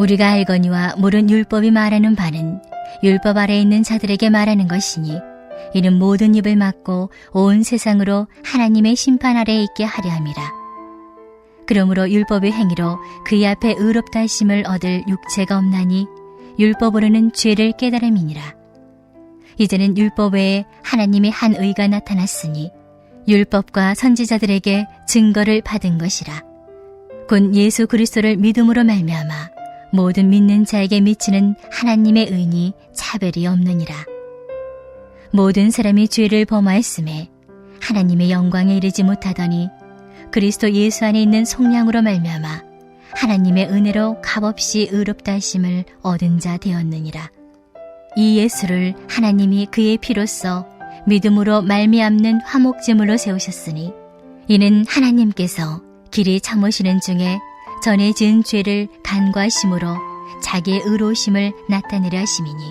우리가 알거니와 모른 율법이 말하는 바는 율법 아래에 있는 자들에게 말하는 것이니 이는 모든 입을 막고 온 세상으로 하나님의 심판 아래에 있게 하려 함이라. 그러므로 율법의 행위로 그의 앞에 의롭다 하심을 얻을 육체가 없나니 율법으로는 죄를 깨달음이니라. 이제는 율법 외에 하나님의 한 의가 나타났으니 율법과 선지자들에게 증거를 받은 것이라. 곧 예수 그리스도를 믿음으로 말미암아 모든 믿는 자에게 미치는 하나님의 의니 차별이 없느니라. 모든 사람이 죄를 범하였음에 하나님의 영광에 이르지 못하더니 그리스도 예수 안에 있는 속량으로 말미암아 하나님의 은혜로 값없이 의롭다 하심을 얻은 자 되었느니라. 이 예수를 하나님이 그의 피로써 믿음으로 말미암는 화목제물로 세우셨으니 이는 하나님께서 길이 참으시는 중에 전에 지은 죄를 간과하심으로 자기의 의로우심을 나타내려 하심이니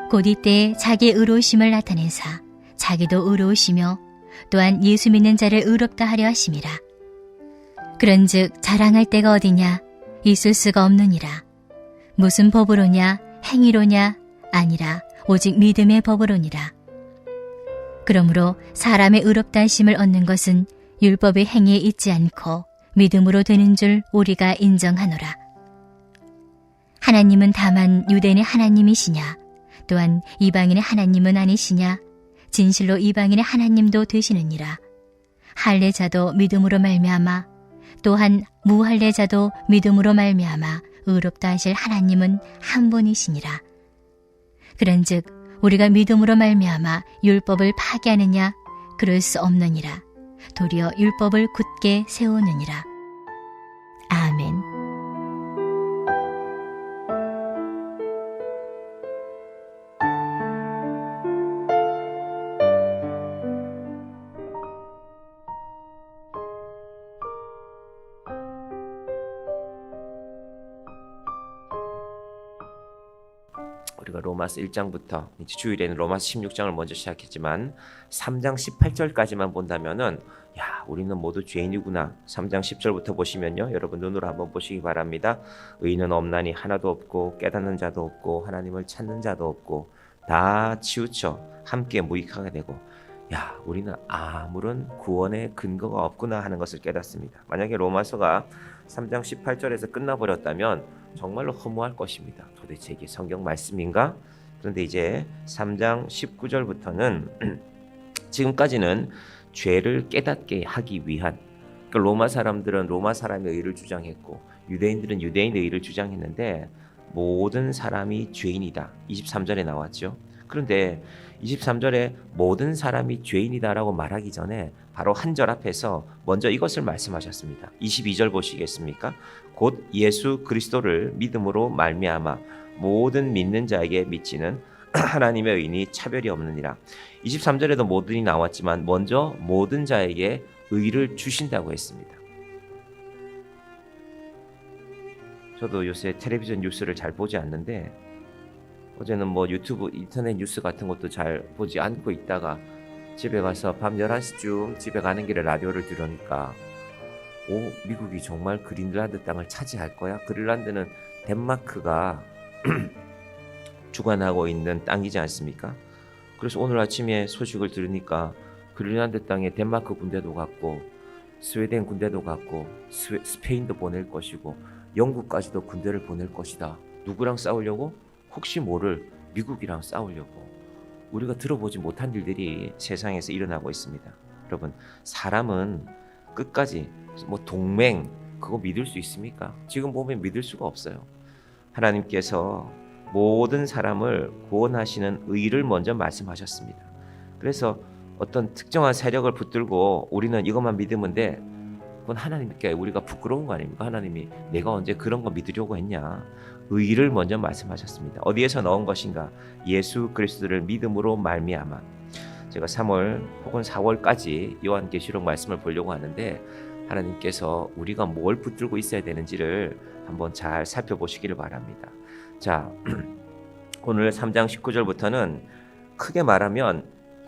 곧 이때에 자기의 의로우심을 나타내사 자기도 의로우시며 또한 예수 믿는 자를 의롭다 하려 하심이라. 그런즉 자랑할 데가 어디냐? 있을 수가 없느니라. 무슨 법으로냐? 행위로냐? 아니라 오직 믿음의 법으로니라. 그러므로 사람의 의롭다 하심을 얻는 것은 율법의 행위에 있지 않고 믿음으로 되는 줄 우리가 인정하노라. 하나님은 다만 유대인의 하나님이시냐? 또한 이방인의 하나님은 아니시냐? 진실로 이방인의 하나님도 되시느니라. 할례자도 믿음으로 말미암아 또한 무할례자도 믿음으로 말미암아 의롭다 하실 하나님은 한 분이시니라. 그런즉 우리가 믿음으로 말미암아 율법을 파기하느냐? 그럴 수 없느니라. 도리어 율법을 굳게 세우느니라. 아멘. 우리가 로마서 1장부터 이제 주일에는 로마서 16장을 먼저 시작했지만 3장 18절까지만 본다면은 우리는 모두 죄인이구나. 3장 10절부터 보시면요, 여러분 눈으로 한번 보시기 바랍니다. 의인은 없나니 하나도 없고 깨닫는 자도 없고 하나님을 찾는 자도 없고 다 치우쳐 함께 무익하게 되고 우리는 아무런 구원의 근거가 없구나 하는 것을 깨닫습니다. 만약에 로마서가 3장 18절에서 끝나버렸다면 정말로 허무할 것입니다. 도대체 이게 성경 말씀인가? 그런데 이제 3장 19절부터는 지금까지는 죄를 깨닫게 하기 위한, 그러니까 로마 사람들은 로마 사람의 의를 주장했고 유대인들은 유대인의 의를 주장했는데 모든 사람이 죄인이다. 23절에 나왔죠. 그런데 23절에 모든 사람이 죄인이다라고 말하기 전에 바로 한 절 앞에서 먼저 이것을 말씀하셨습니다. 22절 보시겠습니까? 곧 예수 그리스도를 믿음으로 말미암아 모든 믿는 자에게 미치는 하나님의 의인이 차별이 없느니라. 23절에도 모든이 나왔지만 먼저 모든 자에게 의를 주신다고 했습니다. 저도 요새 텔레비전 뉴스를 잘 보지 않는데 어제는 유튜브 인터넷 뉴스 같은 것도 잘 보지 않고 있다가 집에 가서 밤 11시쯤 집에 가는 길에 라디오를 들으니까 미국이 정말 그린란드 땅을 차지할 거야? 그린란드는 덴마크가 주관하고 있는 땅이지 않습니까? 그래서 오늘 아침에 소식을 들으니까 그린란드 땅에 덴마크 군대도 갔고 스웨덴 군대도 갔고 스페인도 보낼 것이고 영국까지도 군대를 보낼 것이다. 누구랑 싸우려고? 혹시 모를 미국이랑 싸우려고. 우리가 들어보지 못한 일들이 세상에서 일어나고 있습니다. 여러분, 사람은 끝까지 동맹 그거 믿을 수 있습니까? 지금 보면 믿을 수가 없어요. 하나님께서 모든 사람을 구원하시는 의를 먼저 말씀하셨습니다. 그래서 어떤 특정한 세력을 붙들고 우리는 이것만 믿으면 돼. 그건 하나님께 우리가 부끄러운 거 아닙니까? 하나님이 내가 언제 그런 거 믿으려고 했냐? 의를 먼저 말씀하셨습니다. 어디에서 나온 것인가? 예수 그리스도를 믿음으로 말미암아. 제가 3월 혹은 4월까지 요한계시록 말씀을 보려고 하는데 하나님께서 우리가 뭘 붙들고 있어야 되는지를 한번 잘 살펴보시기를 바랍니다. 자, 오늘 3장 19절부터는 크게 말하면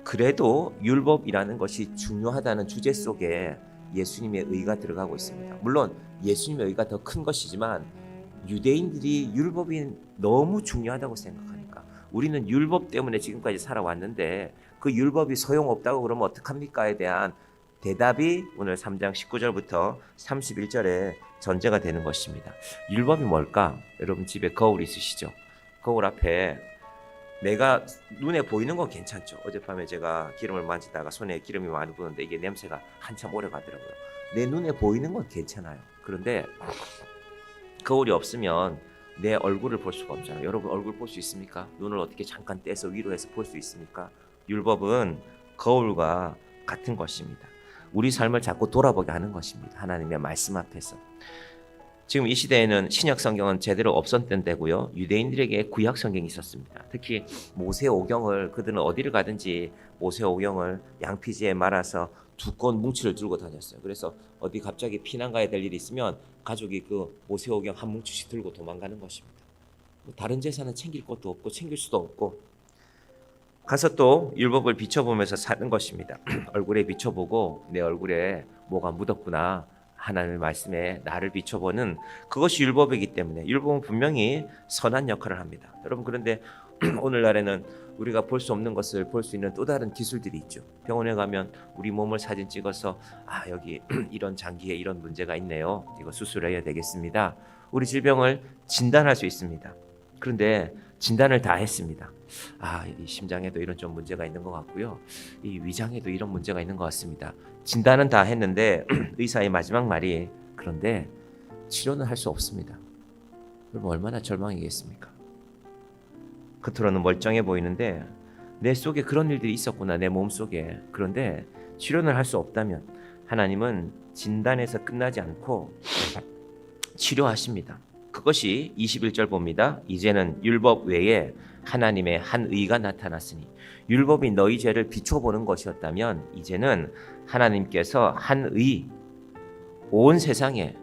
그래도 율법이라는 것이 중요하다는 주제 속에 예수님의 의가 들어가고 있습니다. 물론 예수님의 의가 더 큰 것이지만 유대인들이 율법이 너무 중요하다고 생각하니까 우리는 율법 때문에 지금까지 살아왔는데 그 율법이 소용없다고 그러면 어떡합니까에 대한 대답이 오늘 3장 19절부터 31절에 전제가 되는 것입니다. 율법이 뭘까? 여러분 집에 거울 있으시죠? 거울 앞에 내가 눈에 보이는 건 괜찮죠. 어젯밤에 제가 기름을 만지다가 손에 기름이 많이 부는데 이게 냄새가 한참 오래 가더라고요. 내 눈에 보이는 건 괜찮아요. 그런데 거울이 없으면 내 얼굴을 볼 수가 없잖아요. 여러분 얼굴 볼 수 있습니까? 눈을 어떻게 잠깐 떼서 위로 해서 볼 수 있습니까? 율법은 거울과 같은 것입니다. 우리 삶을 자꾸 돌아보게 하는 것입니다. 하나님의 말씀 앞에서. 지금 이 시대에는 신약 성경은 제대로 없었던 때고요. 유대인들에게 구약 성경이 있었습니다. 특히 모세오경을 그들은 어디를 가든지 모세오경을 양피지에 말아서 두꺼운 뭉치를 들고 다녔어요. 그래서 어디 갑자기 피난 가야 될 일이 있으면 가족이 그 모세오경 한 뭉치씩 들고 도망가는 것입니다. 다른 제사는 챙길 것도 없고 챙길 수도 없고 가서 또 율법을 비춰보면서 사는 것입니다. 얼굴에 비춰보고 내 얼굴에 뭐가 묻었구나. 하나님의 말씀에 나를 비춰보는 그것이 율법이기 때문에 율법은 분명히 선한 역할을 합니다. 여러분 그런데 오늘날에는 우리가 볼 수 없는 것을 볼 수 있는 또 다른 기술들이 있죠. 병원에 가면 우리 몸을 사진 찍어서 여기 이런 장기에 이런 문제가 있네요. 이거 수술해야 되겠습니다. 우리 질병을 진단할 수 있습니다. 그런데 진단을 다 했습니다. 이 심장에도 이런 좀 문제가 있는 것 같고요. 이 위장에도 이런 문제가 있는 것 같습니다. 진단은 다 했는데 의사의 마지막 말이 그런데 치료는 할 수 없습니다. 그럼 얼마나 절망이겠습니까? 겉으로는 멀쩡해 보이는데 내 속에 그런 일들이 있었구나, 내 몸 속에. 그런데 치료는 할 수 없다면 하나님은 진단에서 끝나지 않고 치료하십니다. 그것이 21절 봅니다. 이제는 율법 외에 하나님의 한 의가 나타났으니 율법이 너희 죄를 비춰보는 것이었다면 이제는 하나님께서 한 의, 온 세상에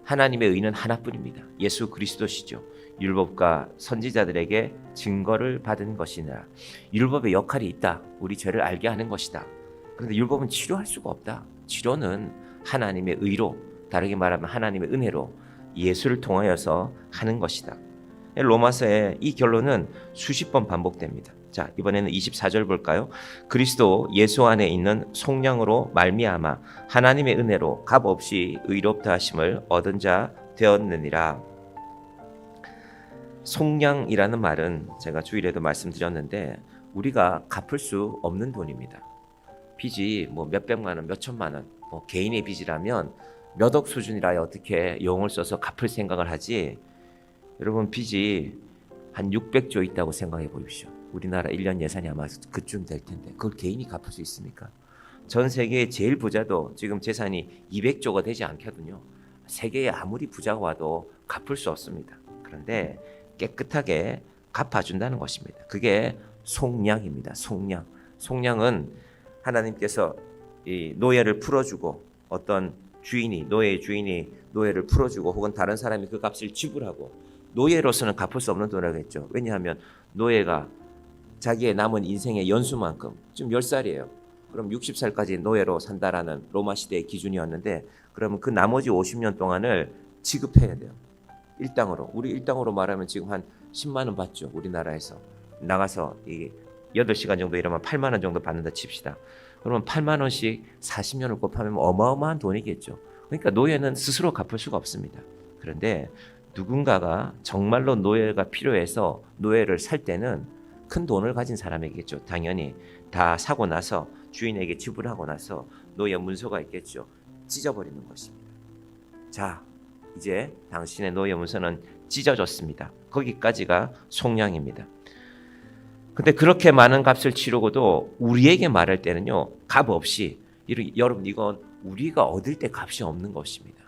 하나님의 의는 하나뿐입니다. 예수 그리스도시죠. 율법과 선지자들에게 증거를 받은 것이나 율법의 역할이 있다. 우리 죄를 알게 하는 것이다. 그런데 율법은 치료할 수가 없다. 치료는 하나님의 의로, 다르게 말하면 하나님의 은혜로 예수를 통하여서 하는 것이다. 로마서의 이 결론은 수십 번 반복됩니다. 자, 이번에는 24절 볼까요? 그리스도 예수 안에 있는 속량으로 말미암아 하나님의 은혜로 값없이 의롭다 하심을 얻은 자 되었느니라. 속량이라는 말은 제가 주일에도 말씀드렸는데 우리가 갚을 수 없는 돈입니다. 빚이 몇백만 원, 몇천만 원, 개인의 빚이라면 몇억 수준이라 어떻게 용을 써서 갚을 생각을 하지. 여러분 빚이 한 600조 있다고 생각해 보십시오. 우리나라 1년 예산이 아마 그쯤 될 텐데 그걸 개인이 갚을 수 있습니까? 전 세계의 제일 부자도 지금 재산이 200조가 되지 않거든요. 세계에 아무리 부자가 와도 갚을 수 없습니다. 그런데 깨끗하게 갚아준다는 것입니다. 그게 속량입니다. 속량. 속량은 하나님께서 이 노예를 풀어주고 어떤 노예의 주인이 노예를 풀어주고 혹은 다른 사람이 그 값을 지불하고 노예로서는 갚을 수 없는 돈이라고 했죠. 왜냐하면 노예가 자기의 남은 인생의 연수만큼 지금 10살이에요. 그럼 60살까지 노예로 산다라는 로마 시대의 기준이었는데 그러면 그 나머지 50년 동안을 지급해야 돼요. 일당으로. 우리 일당으로 말하면 지금 한 10만 원 받죠. 우리나라에서. 나가서 8시간 정도 일하면 8만 원 정도 받는다 칩시다. 그러면 8만 원씩 40년을 곱하면 어마어마한 돈이겠죠. 그러니까 노예는 스스로 갚을 수가 없습니다. 그런데 누군가가 정말로 노예가 필요해서 노예를 살 때는 큰 돈을 가진 사람이겠죠. 당연히 다 사고 나서 주인에게 지불하고 나서 노예 문서가 있겠죠. 찢어버리는 것입니다. 자, 이제 당신의 노예 문서는 찢어졌습니다. 거기까지가 속량입니다. 근데 그렇게 많은 값을 치르고도 우리에게 말할 때는요, 값 없이, 여러분 이건 우리가 얻을 때 값이 없는 것입니다.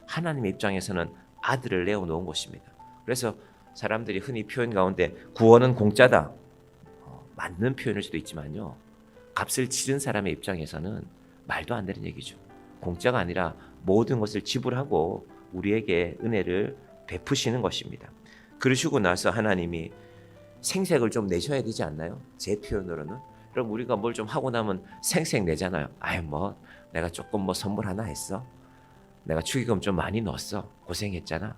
하나님의 입장에서는 아들을 내어놓은 것입니다. 그래서 사람들이 흔히 표현 가운데 구원은 공짜다. 맞는 표현일 수도 있지만요, 값을 치른 사람의 입장에서는 말도 안 되는 얘기죠. 공짜가 아니라 모든 것을 지불하고 우리에게 은혜를 베푸시는 것입니다. 그러시고 나서 하나님이 생색을 좀 내셔야 되지 않나요? 제 표현으로는. 그럼 우리가 뭘 좀 하고 나면 생색 내잖아요. 내가 조금 선물 하나 했어. 내가 축의금 좀 많이 넣었어. 고생했잖아.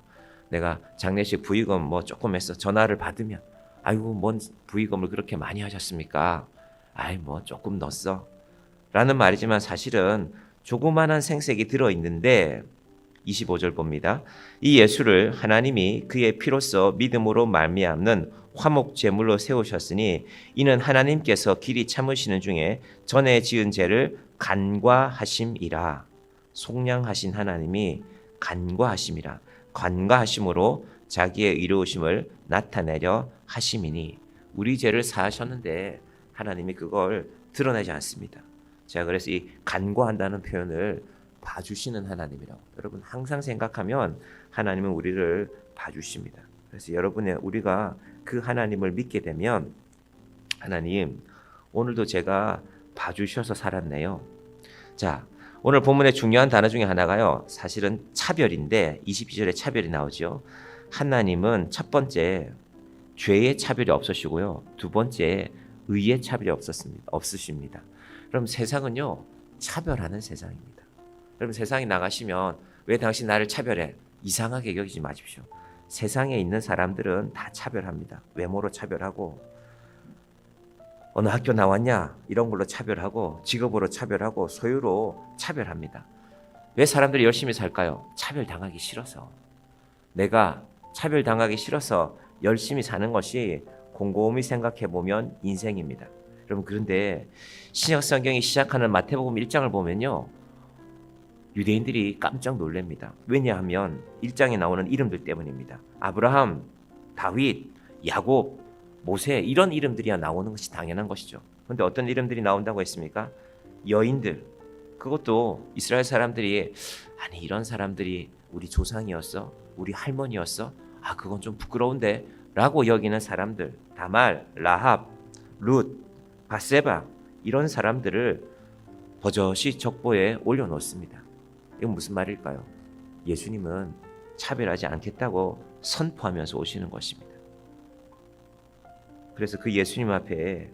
내가 장례식 부의금 뭐 조금 해서 전화를 받으면 아이고 뭔 부의금을 그렇게 많이 하셨습니까? 아이 뭐 조금 넣었어 라는 말이지만 사실은 조그마한 생색이 들어있는데 25절 봅니다. 이 예수를 하나님이 그의 피로써 믿음으로 말미암는 화목 제물로 세우셨으니 이는 하나님께서 길이 참으시는 중에 전에 지은 죄를 간과하심이라. 속량하신 하나님이 간과하심이라. 간과하심으로 자기의 의로우심을 나타내려 하심이니 우리 죄를 사하셨는데 하나님이 그걸 드러내지 않습니다. 제가 그래서 이 간과한다는 표현을 봐주시는 하나님이라고. 여러분 항상 생각하면 하나님은 우리를 봐주십니다. 그래서 여러분의 우리가 그 하나님을 믿게 되면 하나님 오늘도 제가 봐주셔서 살았네요. 자, 오늘 본문의 중요한 단어 중에 하나가요. 사실은 차별인데 22절에 차별이 나오죠. 하나님은 첫 번째 죄의 차별이 없으시고요. 두 번째 의의 차별이 없으십니다. 그럼 세상은요 차별하는 세상입니다. 여러분 세상에 나가시면 왜 당신 나를 차별해? 이상하게 여기지 마십시오. 세상에 있는 사람들은 다 차별합니다. 외모로 차별하고 어느 학교 나왔냐 이런 걸로 차별하고 직업으로 차별하고 소유로 차별합니다. 왜 사람들이 열심히 살까요? 차별당하기 싫어서. 내가 차별당하기 싫어서 열심히 사는 것이 곰곰이 생각해 보면 인생입니다. 여러분 그런데 신약 성경이 시작하는 마태복음 1장을 보면요. 유대인들이 깜짝 놀랍니다. 왜냐하면 1장에 나오는 이름들 때문입니다. 아브라함, 다윗, 야곱, 모세 이런 이름들이 나오는 것이 당연한 것이죠. 그런데 어떤 이름들이 나온다고 했습니까? 여인들. 그것도 이스라엘 사람들이 아니 이런 사람들이 우리 조상이었어? 우리 할머니였어? 아 그건 좀 부끄러운데 라고 여기는 사람들. 다말, 라합, 룻, 바세바 이런 사람들을 버젓이 적보에 올려놓습니다. 이건 무슨 말일까요? 예수님은 차별하지 않겠다고 선포하면서 오시는 것입니다. 그래서 그 예수님 앞에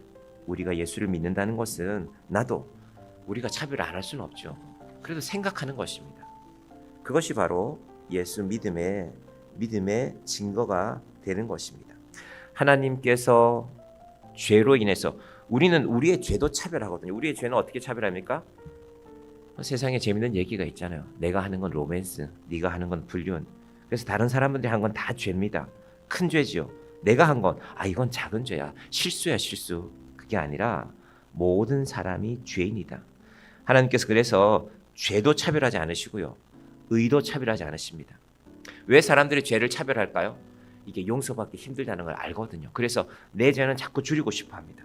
우리가 예수를 믿는다는 것은 나도 우리가 차별을 안 할 수는 없죠. 그래도 생각하는 것입니다. 그것이 바로 예수 믿음의 증거가 되는 것입니다. 하나님께서 죄로 인해서 우리는 우리의 죄도 차별하거든요. 우리의 죄는 어떻게 차별합니까? 세상에 재밌는 얘기가 있잖아요. 내가 하는 건 로맨스, 네가 하는 건 불륜. 그래서 다른 사람들이 한 건 다 죄입니다. 큰 죄지요. 내가 한 건 이건 작은 죄야. 실수야 실수. 그게 아니라 모든 사람이 죄인이다. 하나님께서 그래서 죄도 차별하지 않으시고요. 의도 차별하지 않으십니다. 왜 사람들이 죄를 차별할까요? 이게 용서받기 힘들다는 걸 알거든요. 그래서 내 죄는 자꾸 줄이고 싶어 합니다.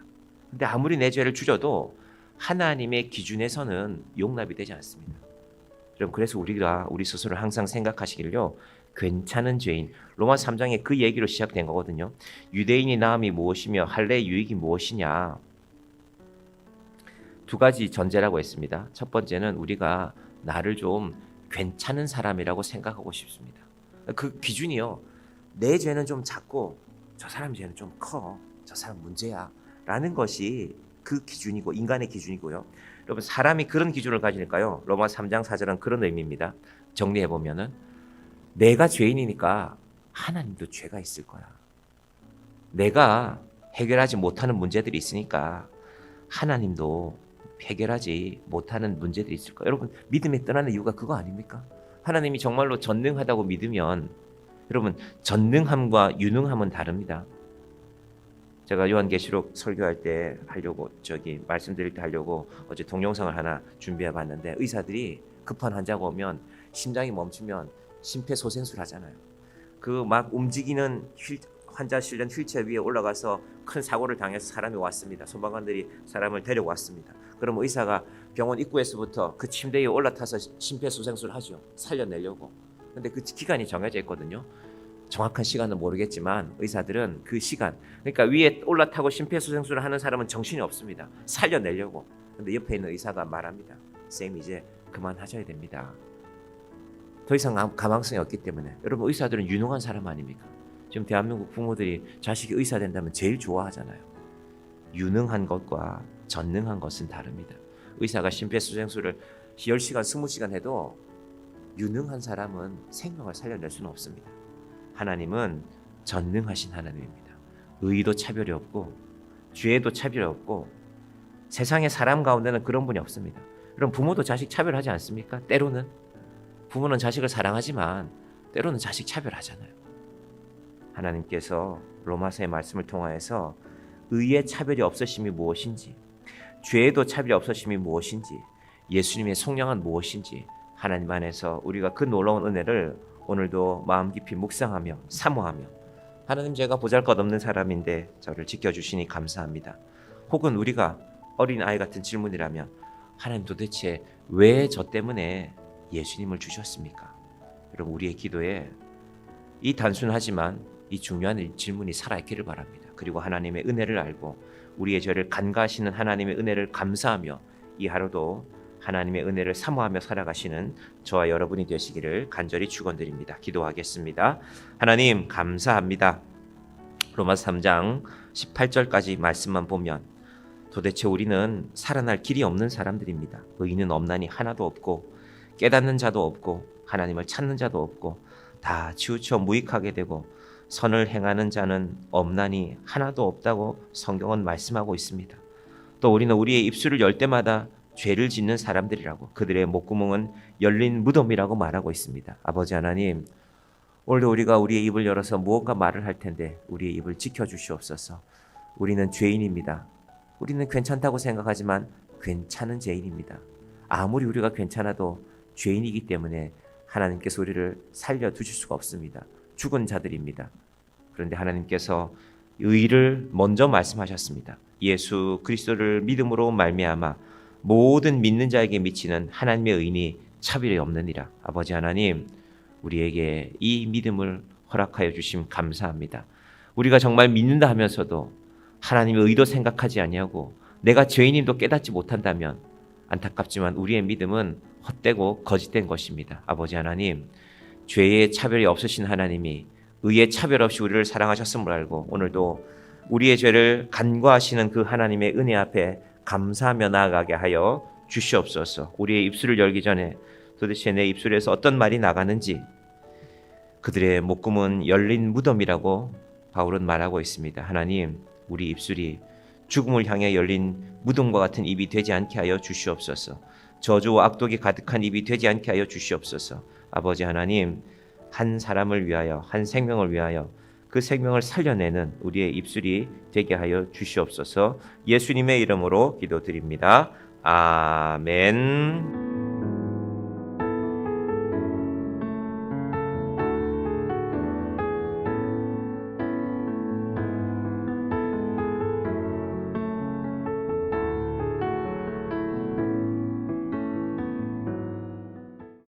근데 아무리 내 죄를 줄여도 하나님의 기준에서는 용납이 되지 않습니다. 여러분 그래서 우리가 우리 스스로를 항상 생각하시기를요. 괜찮은 죄인. 로마 3장에 그 얘기로 시작된 거거든요. 유대인이 나음이 무엇이며 할례의 유익이 무엇이냐. 두 가지 전제라고 했습니다. 첫 번째는 우리가 나를 좀 괜찮은 사람이라고 생각하고 싶습니다. 그 기준이요. 내 죄는 좀 작고 저 사람 죄는 좀 커. 저 사람 문제야. 라는 것이 그 기준이고 인간의 기준이고요. 여러분 사람이 그런 기준을 가지니까요. 로마 3장 4절은 그런 의미입니다. 정리해보면은 내가 죄인이니까 하나님도 죄가 있을 거야. 내가 해결하지 못하는 문제들이 있으니까 하나님도 해결하지 못하는 문제들이 있을 거야. 여러분 믿음에 떠나는 이유가 그거 아닙니까? 하나님이 정말로 전능하다고 믿으면 여러분 전능함과 유능함은 다릅니다. 제가 요한계시록 설교할 때 하려고 말씀드릴 때 하려고 어제 동영상을 하나 준비해 봤는데 의사들이 급한 환자가 오면 심장이 멈추면 심폐소생술 하잖아요. 그 막 움직이는 환자 실린 휠체어 위에 올라가서 큰 사고를 당해서 사람이 왔습니다. 소방관들이 사람을 데려왔습니다. 그럼 의사가 병원 입구에서부터 그 침대 위에 올라타서 심폐소생술 하죠. 살려내려고. 근데 그 기간이 정해져 있거든요. 정확한 시간은 모르겠지만 의사들은 그 시간, 그러니까 위에 올라타고 심폐소생술을 하는 사람은 정신이 없습니다. 살려내려고. 근데 옆에 있는 의사가 말합니다. 쌤 이제 그만하셔야 됩니다. 더 이상 가망성이 없기 때문에. 여러분 의사들은 유능한 사람 아닙니까? 지금 대한민국 부모들이 자식이 의사 된다면 제일 좋아하잖아요. 유능한 것과 전능한 것은 다릅니다. 의사가 심폐소생술을 10시간, 20시간 해도 유능한 사람은 생명을 살려낼 수는 없습니다. 하나님은 전능하신 하나님입니다. 의도 차별이 없고 죄도 차별이 없고 세상의 사람 가운데는 그런 분이 없습니다. 그럼 부모도 자식 차별하지 않습니까? 때로는 부모는 자식을 사랑하지만 때로는 자식 차별하잖아요. 하나님께서 로마서의 말씀을 통하여서 의의 차별이 없으심이 무엇인지, 죄에도 차별이 없으심이 무엇인지, 예수님의 속량은 무엇인지 하나님 안에서 우리가 그 놀라운 은혜를 오늘도 마음 깊이 묵상하며 사모하며, 하나님, 제가 보잘것없는 사람인데 저를 지켜주시니 감사합니다. 혹은 우리가 어린아이 같은 질문이라면, 하나님, 도대체 왜 저 때문에 예수님을 주셨습니까? 여러분, 우리의 기도에 이 단순하지만 이 중요한 질문이 살아있기를 바랍니다. 그리고 하나님의 은혜를 알고 우리의 죄를 간과하시는 하나님의 은혜를 감사하며 이 하루도 하나님의 은혜를 사모하며 살아가시는 저와 여러분이 되시기를 간절히 축원드립니다. 기도하겠습니다. 하나님, 감사합니다. 로마서 3장 18절까지 말씀만 보면 도대체 우리는 살아날 길이 없는 사람들입니다. 의인은 없나니 하나도 없고 깨닫는 자도 없고 하나님을 찾는 자도 없고 다 치우쳐 무익하게 되고 선을 행하는 자는 없나니 하나도 없다고 성경은 말씀하고 있습니다. 또 우리는 우리의 입술을 열 때마다 죄를 짓는 사람들이라고, 그들의 목구멍은 열린 무덤이라고 말하고 있습니다. 아버지 하나님, 오늘도 우리가 우리의 입을 열어서 무언가 말을 할 텐데 우리의 입을 지켜주시옵소서. 우리는 죄인입니다. 우리는 괜찮다고 생각하지만 괜찮은 죄인입니다. 아무리 우리가 괜찮아도 죄인이기 때문에 하나님께서 우리를 살려두실 수가 없습니다. 죽은 자들입니다. 그런데 하나님께서 의를 먼저 말씀하셨습니다. 예수 그리스도를 믿음으로 말미암아 모든 믿는 자에게 미치는 하나님의 의인이 차별이 없느니라. 아버지 하나님, 우리에게 이 믿음을 허락하여 주심 감사합니다. 우리가 정말 믿는다 하면서도 하나님의 의도 생각하지 아니하고 내가 죄인임도 깨닫지 못한다면 안타깝지만 우리의 믿음은 헛되고 거짓된 것입니다. 아버지 하나님, 죄의 차별이 없으신 하나님이 의의 차별 없이 우리를 사랑하셨음을 알고 오늘도 우리의 죄를 간과하시는 그 하나님의 은혜 앞에 감사하며 나아가게 하여 주시옵소서. 우리의 입술을 열기 전에 도대체 내 입술에서 어떤 말이 나가는지, 그들의 목구멍은 열린 무덤이라고 바울은 말하고 있습니다. 하나님, 우리 입술이 죽음을 향해 열린 무덤과 같은 입이 되지 않게 하여 주시옵소서. 저주와 악독이 가득한 입이 되지 않게 하여 주시옵소서. 아버지 하나님, 한 사람을 위하여, 한 생명을 위하여 그 생명을 살려내는 우리의 입술이 되게 하여 주시옵소서. 예수님의 이름으로 기도드립니다. 아멘.